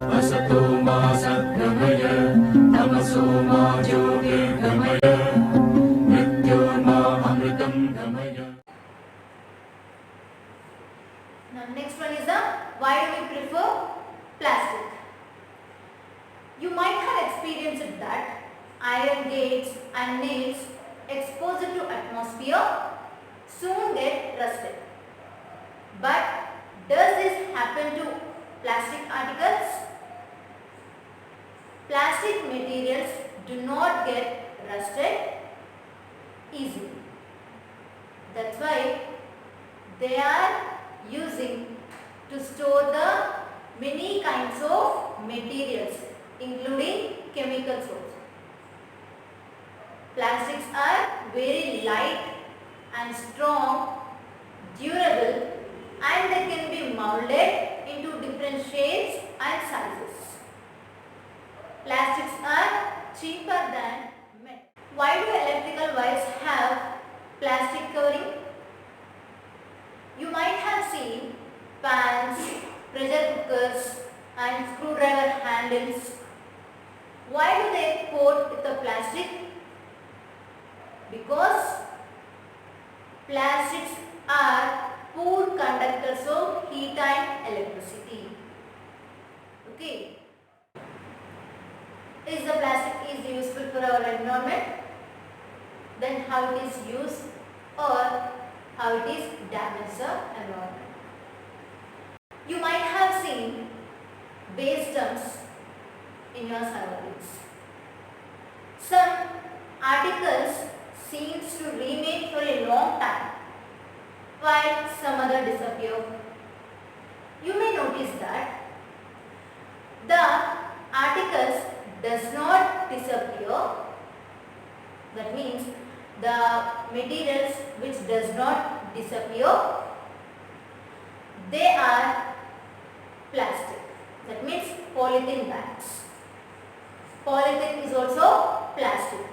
असतो मा सद्गमय तमसो मा ज्योतिर्गमय मृत्योर्मा अमृतं गमय. Now next one is the why do we prefer plastic? You might have experienced that iron gates and nails exposed to atmosphere soon get rusted. But does this happen to plastic articles? Plastic materials do not get rusted easily. That's why they are using to store the many kinds of materials including chemicals also. Plastics are very light and strong, durable, and they can be molded into different shapes and sizes. Plastics are cheaper than metal. Why do electrical wires have plastic covering? You might have seen fans, pressure cookers and screwdriver handles. Why do they coat with the plastic? Because plastics are poor conductors of heat and electricity. Okay. Is the plastic is useful for our environment? Then how it is used or how it is damaged the environment? You might have seen waste dumps in your surroundings. Some articles seems to remain for a long time while some other disappear. You may notice that the articles does not disappear. That means the materials which does not disappear, they are plastic. That means polythene bags. Polythene is also plastic.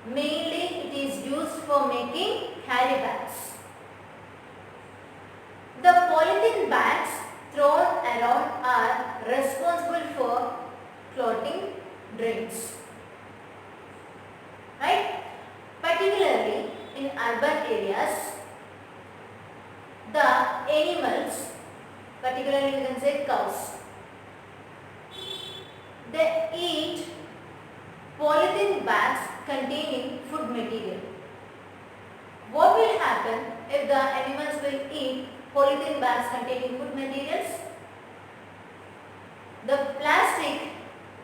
Mainly it is used for making carry bags. The polythene bags thrown around are responsible for clotting drains. Right? Particularly in urban areas, the animals, particularly you can say cows, they eat polythene bags containing food material. What will happen if the animals will eat polythene bags containing food materials? The plastic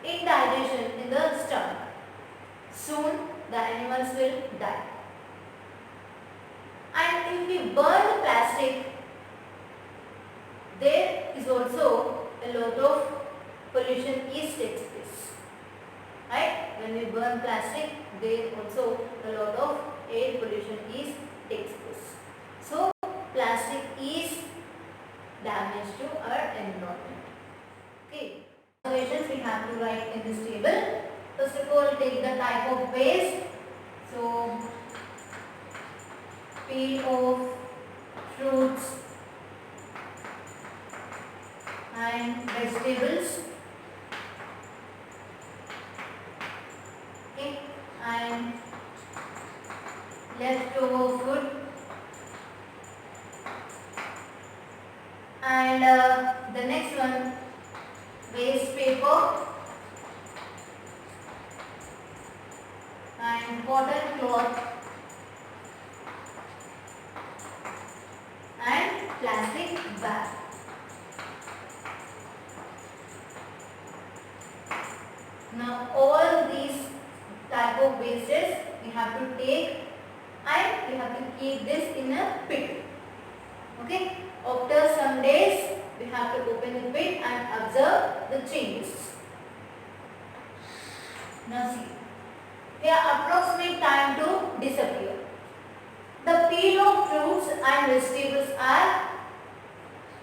indigestion in the stomach. Soon the animals will die. And if we burn the plastic, there is also a lot of pollution is takes place. Right? When we burn plastic, there also a lot of air pollution is takes place. So plastic is damage to our environment. Okay. Observations we have to write in this table. First of all, take the type of waste. So peel of fruits and vegetables. Okay, and leftover food, and the next one, waste paper and cotton cloth and plastic bag. Now all these type of wastes we have to take and we have to keep this in a pit. Okay. After some days we have to open the pit and observe the changes. Now see, here approximate time to disappear. The peel of fruits and vegetables are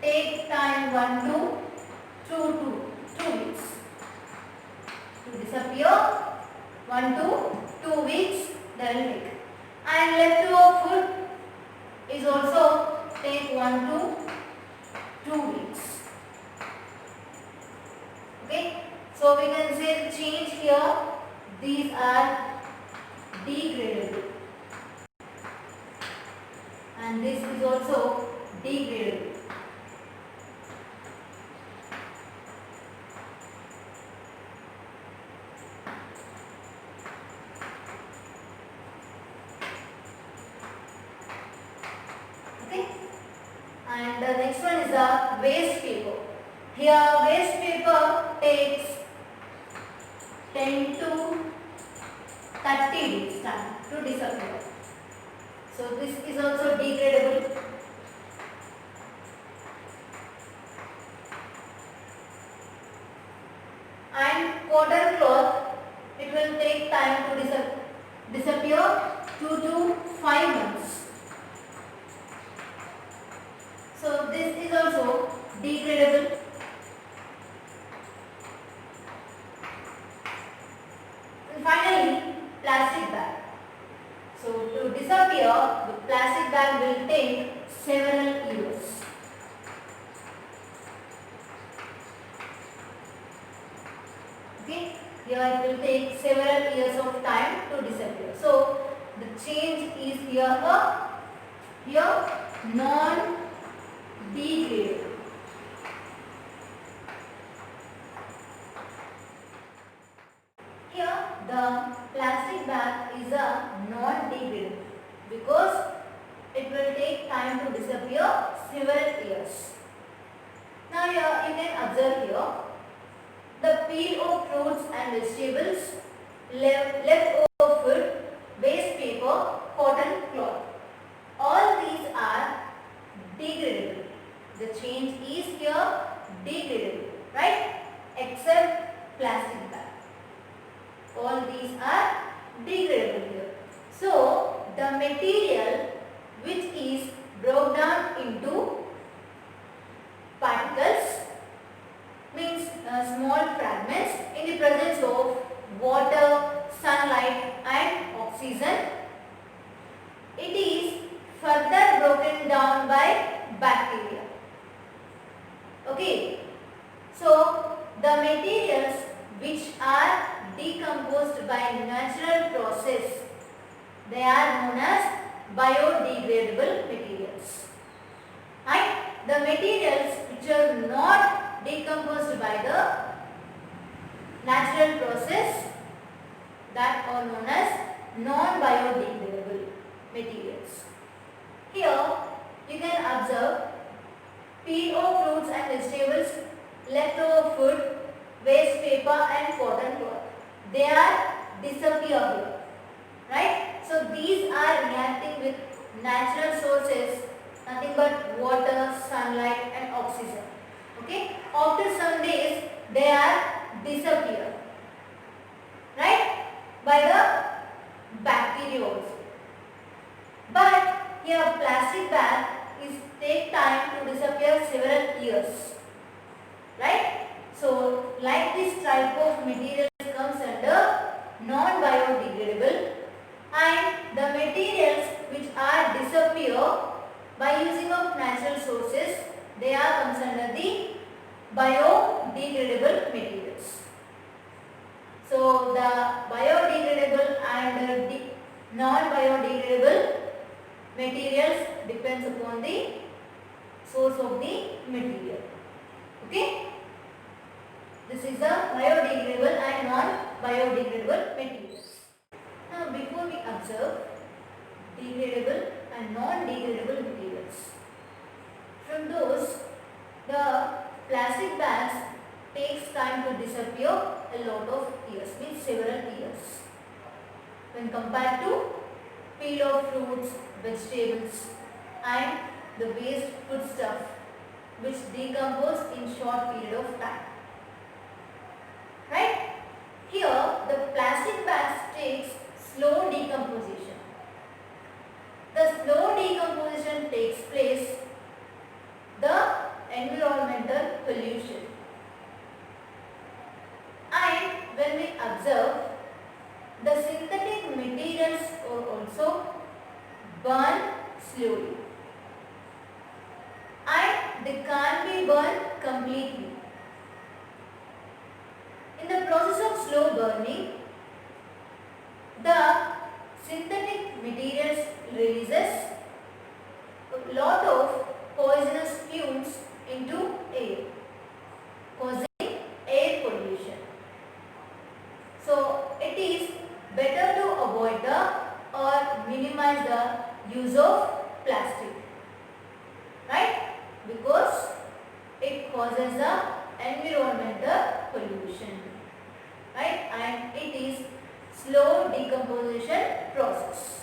take time 1 to 2 weeks. To disappear 1 to 2 weeks they will take. And leftover food is also take 1 to 2 weeks. Okay, so we can say the change here, these are degradable and this is also degradable. Okay, and the next one is the waste paper. Here waste paper takes 10 to 30 days time to disappear. So this is also degradable. And cotton cloth, it will take time to disappear 2 to 5 months. So this is also degradable. And finally, plastic bag. So to disappear, the plastic bag will take several years. Okay, here it will take several years of time to disappear. So the change is here non-degradable. Here the plastic bag is a non-degradable because it will take time to disappear several years. Now here you can observe here the peel of fruits and vegetables, leftover food, waste paper, cotton cloth. All these are degradable. The change is here degradable, right? Except plastic bag. All these are degradable here. So the material which is broken down into particles means small fragments in the presence of water, sunlight and oxygen. It is further broken down by bacteria. Okay, so the materials which are decomposed by natural process, they are known as biodegradable materials. And the materials which are not decomposed by the natural process, that are known as non-biodegradable materials. Here you can observe peel of fruits and vegetables, leftover food, waste paper and cotton cloth. They are disappear here, right? So these are reacting with natural sources, nothing but water, sunlight and oxygen. Okay? After some days they are disappear, right? By the bacteria also. But here plastic bag is take time to disappear several years, right? So like this type of material comes under non-biodegradable, and the materials which are disappear by using of natural sources, they are comes under the biodegradable materials. So the biodegradable and non-biodegradable materials depends upon the source of the material. Okay? This is the biodegradable and non-biodegradable materials. Now before we observe degradable and non-degradable materials, from those the plastic bags takes time to disappear a lot of years, means several years, when compared to peel of fruits, vegetables and the waste food stuff which decompose in short period of time. Right? Here the plastic bags takes slow decomposition. The slow decomposition takes place the environmental pollution. And when we observe, the synthetic materials are also burn slowly and they can't be burned completely. slow burning, the synthetic materials releases a lot of poisonous fumes into air, causing air pollution. So it is better to avoid the or minimize the use of plastic, right? Because it causes the environmental pollution, right? And it is slow decomposition process.